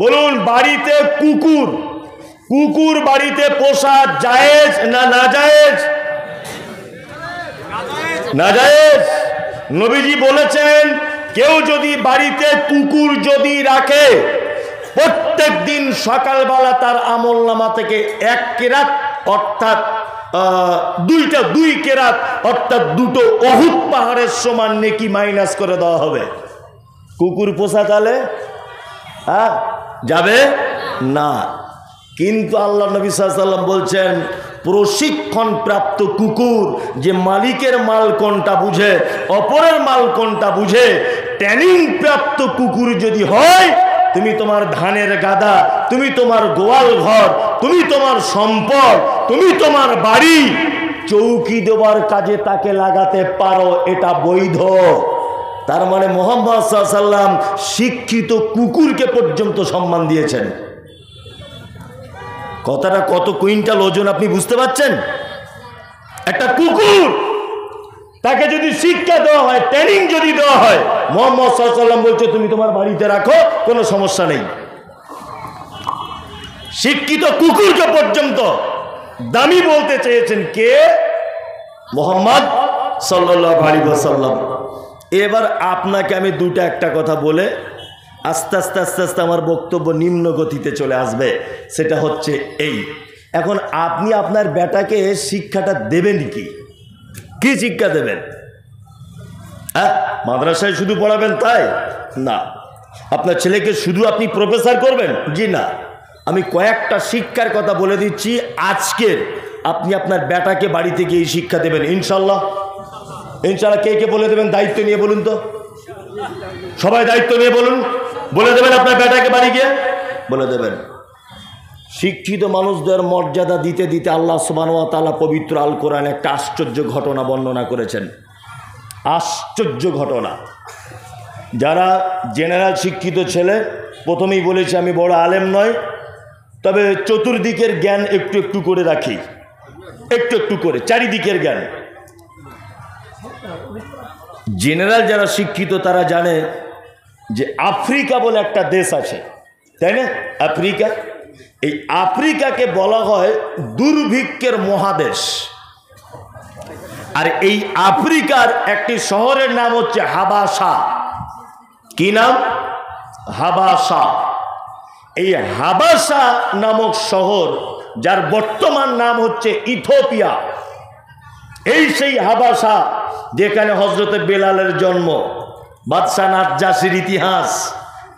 বলুন বাড়িতে কুকুর, কুকুর বাড়িতে পোষা জায়েজ না নাজায়েজ? নাজায়েজ। নবীজি বলেছেন কেউ যদি বাড়িতে কুকুর যদি রাখে, প্রত্যেক দিন সকালবেলা তার আমলনামা থেকে 1 কেরাত অর্থাৎ দুই কেরাত অর্থাৎ 2টো উহুদ পাহাড়ের সমান নেকি মাইনাস করে দেওয়া হবে। কুকুর পোষা তাহলে যাবে না। কিন্তু আল্লাহ নবী সাল্লাল্লাহু আলাইহি ওয়াসাল্লাম বলছেন প্রশিক্ষণ প্রাপ্ত কুকুর যে মালিকের মাল কোনটা বুঝে, অপরের মাল কোনটা বুঝে, ট্রেনিং প্রাপ্ত কুকুর যদি হয়, তুমি তোমার ধানের গাদা, তুমি তোমার গোয়াল ঘর, তুমি তোমার সম্পদ, তুমি তোমার বাড়ি চৌকি দেওয়ার কাজে তাকে লাগাতে পারো, এটা বৈধ। তার মানে মুহাম্মদ সাল্লাল্লাহু আলাইহি ওয়াসাল্লাম শিক্ষিত কুকুরকে পর্যন্ত সম্মান দিয়েছেন। কথাটা কত কুইন্টাল ওজন আপনি বুঝতে পারছেন? একটা কুকুর তাকে যদি শিক্ষা দেওয়া হয়, ট্রেনিং যদি দেওয়া হয়, মুহাম্মদ সাল্লাল্লাহু আলাইহি ওয়াসাল্লাম বলছে তুমি তোমার বাড়িতে রাখো, কোনো সমস্যা নেই। শিক্ষিত কুকুরকে পর্যন্ত দামি বলতে চেয়েছেন কে? মুহাম্মদ সাল্লাল্লাহু আলাইহি ওয়াসাল্লাম। এবার আপনাকে আমি একটা কথা বলে আস্তে আস্তে আস্তে আস্তে আমার বক্তব্য নিম্ন গতিতে চলে আসবে। সেটা হচ্ছে এই, এখন আপনি আপনার বেটাকে শিক্ষাটা দেবেন কি শিক্ষা দেবেন? মাদ্রাসায় শুধু পড়াবেন তাই না? আপনার ছেলেকে শুধু আপনি প্রফেসর করবেন? জি না। আমি কয়েকটা শিক্ষার কথা বলে দিচ্ছি, আজকের আপনি আপনার বেটাকে বাড়িতে গিয়ে শিক্ষা দেবেন ইনশাল্লাহ। ইনশাল্লাহ কে কে বলে দেবেন? দায়িত্ব নিয়ে বলুন তো, সবাই দায়িত্ব নিয়ে বলুন, বলে দেবেন আপনার বেটাকে বাড়ি গিয়ে বলে দেবেন। শিক্ষিত মানুষদের মর্যাদা দিতে দিতে আল্লাহ সুবহানাহু ওয়া তাআলা পবিত্র আল কোরআনে একটা আশ্চর্য ঘটনা বর্ণনা করেছেন। আশ্চর্য ঘটনা। যারা জেনারেল শিক্ষিত ছেলে, প্রথমেই বলেছি আমি বড় আলেম নয়, তবে চতুর্দিকের জ্ঞান একটু একটু করে রাখি, একটু একটু করে চারিদিকের জ্ঞান। জেনারেল যারা শিক্ষিত তারা জানে যে আফ্রিকা বলে একটা দেশ আছে, তাই না? আফ্রিকা, এই আফ্রিকাকে বলা হয় দুর্ভিক্ষের মহাদেশ। আর এই আফ্রিকার একটি শহরের নাম হচ্ছে হাবাসা। কি নাম? হাবাসা। এই হাবাসা নামক শহর, যার বর্তমান নাম হচ্ছে ইথিওপিয়া, এই সেই হাবাসা যেখানে হযরতে বেলালের জন্ম, বাদশাহ নাজ্জাশীর ইতিহাস,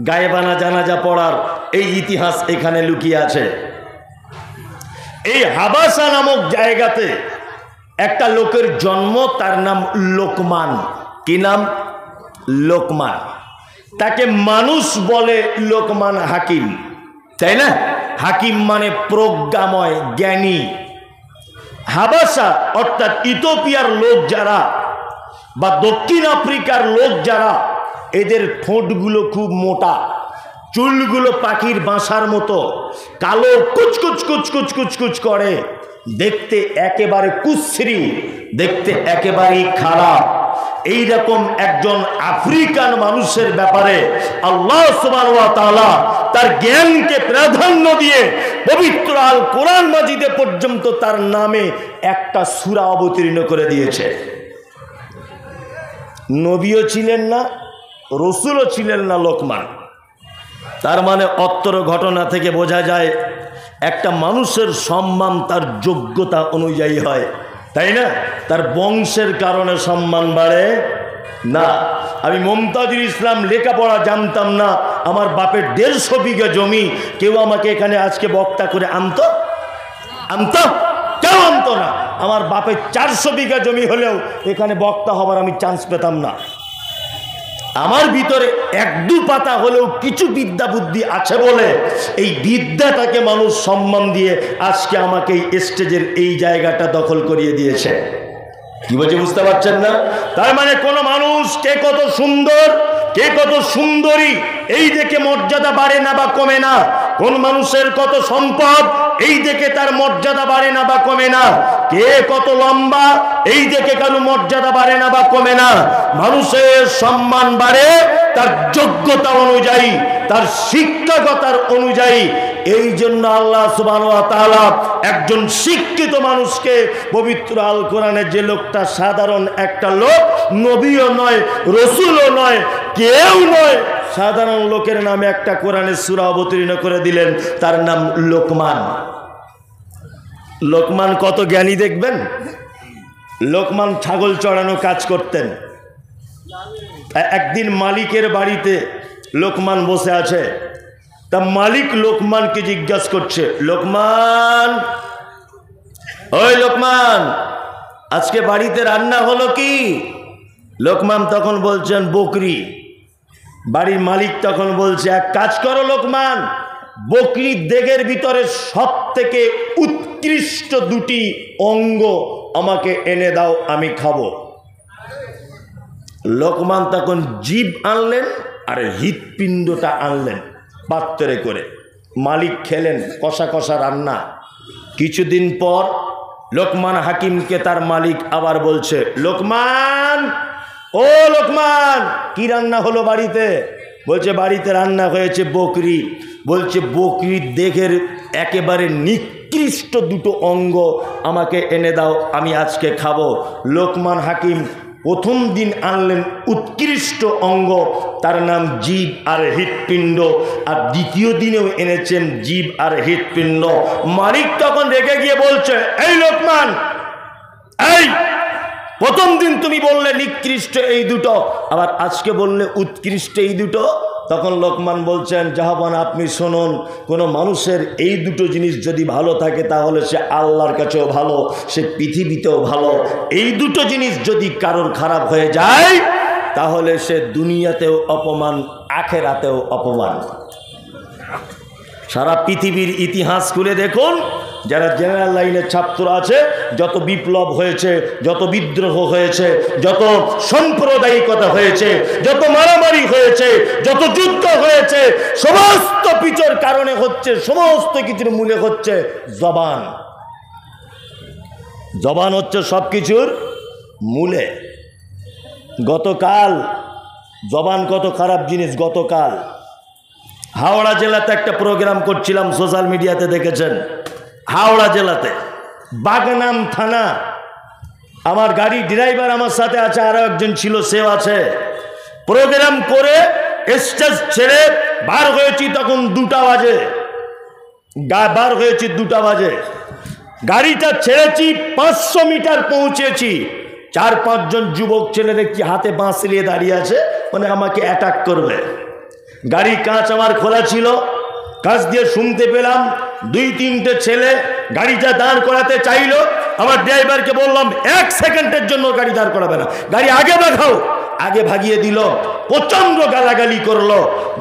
গায়েবানা জানাজা পড়ার এই ইতিহাস এখানে লুকিয়ে আছে। এই হাবাসা নামক জায়গাতে একটা লোকের জন্ম, তার নাম লোকমান। কি নাম? লোকমান। তাকে মানুষ বলে লোকমান হাকিম, তাই না? হাকিম মানে প্রজ্ঞাময়, জ্ঞানী। হাবাসা অর্থাৎ ইথিওপিয়ার লোক যারা বা দক্ষিণ আফ্রিকার লোক যারা, এদের ঠোঁটগুলো খুব মোটা, চুলগুলো পাখির বাসার মতো কালো, কুচকুচ কুচকুচ কুচকুচ করে, দেখতে একেবারে কুশ্রী, দেখতে একেবারেই খারাপ। এইরকম একজন আফ্রিকান মানুষের ব্যাপারে আল্লাহ সুবহানাহু ওয়া তাআলা তার জ্ঞানকে প্রাধান্য দিয়ে পবিত্র আল কোরআন মাজিদে পর্যন্ত তার নামে একটা সূরা অবতীর্ণ করে দিয়েছে। নবীও ছিলেন না, রসুলও ছিলেন না লোকমান। তার মানে অত্তর ঘটনা থেকে বোঝা যায় একটা মানুষের সম্মান তার যোগ্যতা অনুযায়ী হয়, তাই না? তার বংশের কারণে সম্মান বাড়ে না। আমি মুমতাজুল ইসলাম লেখাপড়া জানতাম না, আমার বাপের 150 বিঘা জমি, কেউ আমাকে এখানে আজকে বক্তা করে আনতো? কেউ আনতো না। আমার বাপের 400 বিঘা জমি হলেও এখানে বক্তা হবার আমি চান্স পেতাম না। আমার ভিতরে 1-2 পাতা হলেও কিছু বিদ্যা বুদ্ধি আছে বলে এই বিদ্যাটাকে মানুষ সম্মান দিয়ে আজকে আমাকে এই স্টেজের এই জায়গাটা দখল করিয়ে দিয়েছে। কি বলছে বুঝতে পারছেন না? তার মানে কোন মানুষ কে কত সুন্দর, কে কত সুন্দরী, এই দেখে মর্যাদা বাড়ে না বা কমে না। কোন মানুষের কত সম্পদ, এই দেখে তার মর্যাদা বাড়ে না বা কমে না, কে কত লম্বা এই দেখে কারো মর্যাদা বাড়ে না বা কমে না। মানুষের সম্মান বাড়ে তার যোগ্যতা অনুযায়ী, তার শিক্ষাগতার অনুযায়ী। এই জন্য আল্লাহ সুবহানাহু ওয়া তাআলা একজন শিক্ষিত মানুষকে পবিত্র আল কোরআনে, যে লোকটা সাধারণ একটা লোক, নবীও নয়, রসুলও নয়, কেউ নয়, সাধারণ লোকের নামে একটা কোরআনের সূরা অবতীর্ণ করে দিলেন, তার নাম লোকমান। লোকমান কত জ্ঞানী দেখবেন। লোকমান ছাগল চড়ানো কাজ করতেন। একদিন মালিকের বাড়িতে লোকমান বসে আছে। তা মালিক লোকমানকে জিজ্ঞাসা করছে, লোকমান, ওই লোকমান, আজকে বাড়িতে রান্না হলো কি? লোকমান তখন বলছেন বকরি। বাড়ির মালিক তখন বলছে, এক কাজ করো লোকমান, বকরির দেগের ভিতরে সব থেকে উৎকৃষ্ট দুটি অঙ্গ আমাকে এনে দাও, আমি খাবো। লোকমান তখন জিভ আনলেন আর হৃৎপিণ্ডটা আনলেন পাত্রে করে। মালিক খেলেন, কষা কষা রান্না। কিছুদিন পর লোকমান হাকিমকে তার মালিক আবার বলছে, লোকমান, ও লোকমান, কি রান্না হলো বাড়িতে? বলছে বাড়িতে রান্না হয়েছে বকরি। বলছে বকরির দেহের একেবারে নিকৃষ্ট দুটো অঙ্গ আমাকে এনে দাও, আমি আজকে খাবো। লোকমান হাকিম প্রথম দিন আনলেন উৎকৃষ্ট অঙ্গ, তার নাম জিভ আর হৃৎপিণ্ড, আর দ্বিতীয় দিনেও এনেছেন জিভ আর হৃৎপিণ্ড। মালিক তখন রেগে গিয়ে বলছে, এই লোকমান, এই প্রথম দিন তুমি বললে নিকৃষ্ট এই দুটো, আবার আজকে বললে উৎকৃষ্ট এই দুটো। তখন লোকমান বলছেন, জাহাবান আপনি শুনুন, কোনো মানুষের এই দুটো জিনিস যদি ভালো থাকে তাহলে সে আল্লাহর কাছেও ভালো, সে পৃথিবীতেও ভালো। এই দুটো জিনিস যদি কারোর খারাপ হয়ে যায় তাহলে সে দুনিয়াতেও অপমান, আখেরাতেও অপমান। সারা পৃথিবীর ইতিহাস খুলে দেখুন, যারা জেনারেল লাইনের ছাত্র আছে, যত বিপ্লব হয়েছে, যত বিদ্রোহ হয়েছে, যত সাম্প্রদায়িকতা হয়েছে, যত মারামারি হয়েছে, যত যুদ্ধ হয়েছে, সমস্ত পিছর কারণে হচ্ছে, সমস্ত কিছুর মূলে হচ্ছে জবান। জবান হচ্ছে সব কিছুর মূলে। গতকাল জবান কত খারাপ জিনিস। গতকাল হাওড়া জেলাতে একটা প্রোগ্রাম করছিলাম, সোশ্যাল মিডিয়াতে দেখেছেন। হাওড়া জেলাতে বাগনান থানা, আমার গাড়ি ড্রাইভার আমার সাথে আছে, আরো একজন ছিল, সেও আছে। প্রোগ্রাম করে স্টেজ ছেড়ে বার হয়েছি তখন 2টা বাজে। বার হয়েছি 2টা বাজে। গাড়িটা ছেড়েছি, 500 মিটার পৌঁছেছি। 4-5 জন যুবক ছেলে দেখছি হাতে বাঁশ নিয়ে দাঁড়িয়ে আছে, মানে আমাকে অ্যাটাক করবে। গাড়ি কাঁচ আমার খোলা ছিল, কাঁচ দিয়ে শুনতে পেলাম 2-3টে ছেলে গাড়িটা দাঁড় করাতে চাইলো। আমার ড্রাইভারকে বললাম 1 সেকেন্ডের জন্য গাড়ি দাঁড় করাবে না, গাড়ি আগে দেখাও। আগে ভাগিয়ে দিল, প্রচন্ড গালাগালি করলো।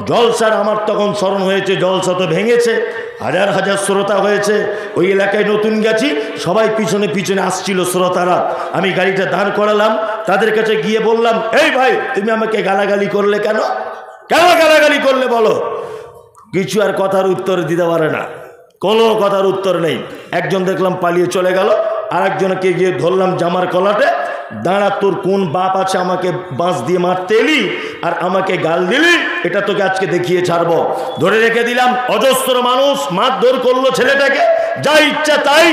জলসার আমার তখন স্মরণ হয়েছে, জলসা তো ভেঙেছে, হাজার হাজার শ্রোতা হয়েছে। ওই এলাকায় নতুন গেছি, সবাই পিছনে পিছনে আসছিল শ্রোতারা। আমি গাড়িটা দাঁড় করালাম, তাদের কাছে গিয়ে বললাম, এই ভাই, তুমি আমাকে গালাগালি করলে কেন? কেন গালাগালি করলে বলো? কিছু আর কথার উত্তর দিতে পারে না, কোনো কথার উত্তর নেই। একজন দেখলাম পালিয়ে চলে গেল, আর একজনকে গিয়ে ধরলাম জামার কলাটে, দাঁড়া, তোর কোন বাপ আছে আমাকে বাঁশ দিয়ে মারতে এলি আর আমাকে গাল দিলি? এটা তোকে আজকে দেখিয়ে ছাড়বো। ধরে রেখে দিলাম। অজস্র মানুষ মারধর করলো ছেলেটাকে, যা ইচ্ছা তাই।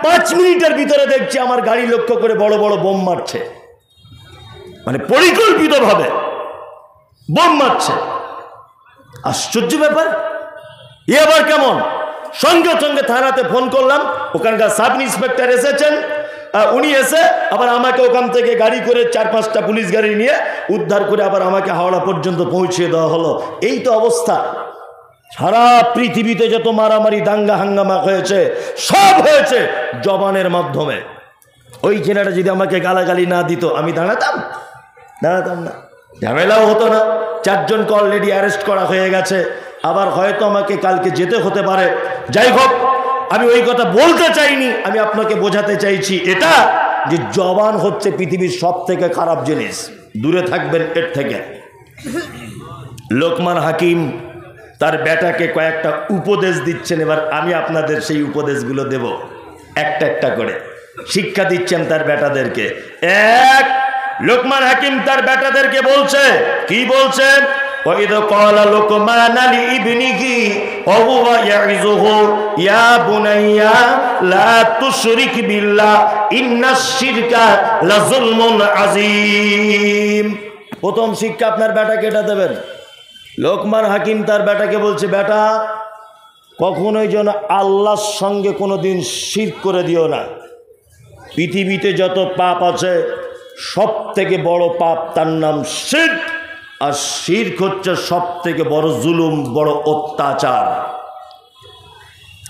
5 মিনিটের ভিতরে দেখছি আমার গাড়ি লক্ষ্য করে বড় বড় বোম মারছে, মানে পরিকল্পিতভাবে বোম মারছে। আশ্চর্য ব্যাপার। এ আবার কেমন? সঙ্গে সঙ্গে থানাতে ফোন করলাম, ওখানকার সাব ইন্সপেক্টর এসেছেন। উনি এসে আবার আমাকে ওখান থেকে গাড়ি করে 4-5টা পুলিশ গাড়ি নিয়ে উদ্ধার করে আবার আমাকে হাওড়া পর্যন্ত পৌঁছিয়ে দেওয়া হলো। এই তো অবস্থা। সারা পৃথিবীতে যত মারামারি দাঙ্গা হাঙ্গামা হয়েছে, সব হয়েছে জবানের মাধ্যমে। ওই ছেলেটা যদি আমাকে গালাগালি না দিত, আমি দাঁড়াতাম না, ঝামেলাও হতো না। 4 জনকে অলরেডি অ্যারেস্ট করা হয়ে গেছে, আবার হয়তো আমাকে কালকে যেতে হতে পারে। যাই হোক, আমি ওই কথা বলতে চাইনি, আমি আপনাকে বোঝাতে চাইছি এটা, যে জবান হচ্ছে পৃথিবীর সব থেকে খারাপ জিনিস, দূরে থাকবেন এর থেকে। লোকমান হাকিম তার বেটাকে কয়েকটা উপদেশ দিচ্ছেন। এবার আমি আপনাদের সেই উপদেশগুলো দেব একটা একটা করে। শিক্ষা দিচ্ছেন তার বেটাদেরকে। এক, লোকমান হাকিম তার বেটাদেরকে বলছে, কি বলছেন? وَإِذْ قَالَ لُقْمَانُ لِابْنِهِ وَهُوَ يَعِظُهُ يَا بُنَيَّ لَا تُشْرِكْ بِاللَّهِ إِنَّ الشِّرْكَ لَظُلْمٌ عَظِيمٌ। প্রথম শিক্ষা আপনার বেটাকে এটা দেবেন। লোকমান হাকিম তার বেটাকে বলছে, বেটা কখনোই যেন আল্লাহর সঙ্গে কোনোদিন শিরক করে দিও না। পৃথিবীতে যত পাপ আছে সব থেকে বড় পাপ, তার নাম শিরক। আর শিরক হচ্ছে সব থেকে বড় জুলুম, বড় অত্যাচার।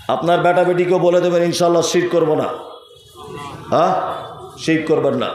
আপনার বেটা বেটিকেও বলে দেবেন ইনশাআল্লাহ শিরক করবো না, হ্যাঁ শিরক করবেন না।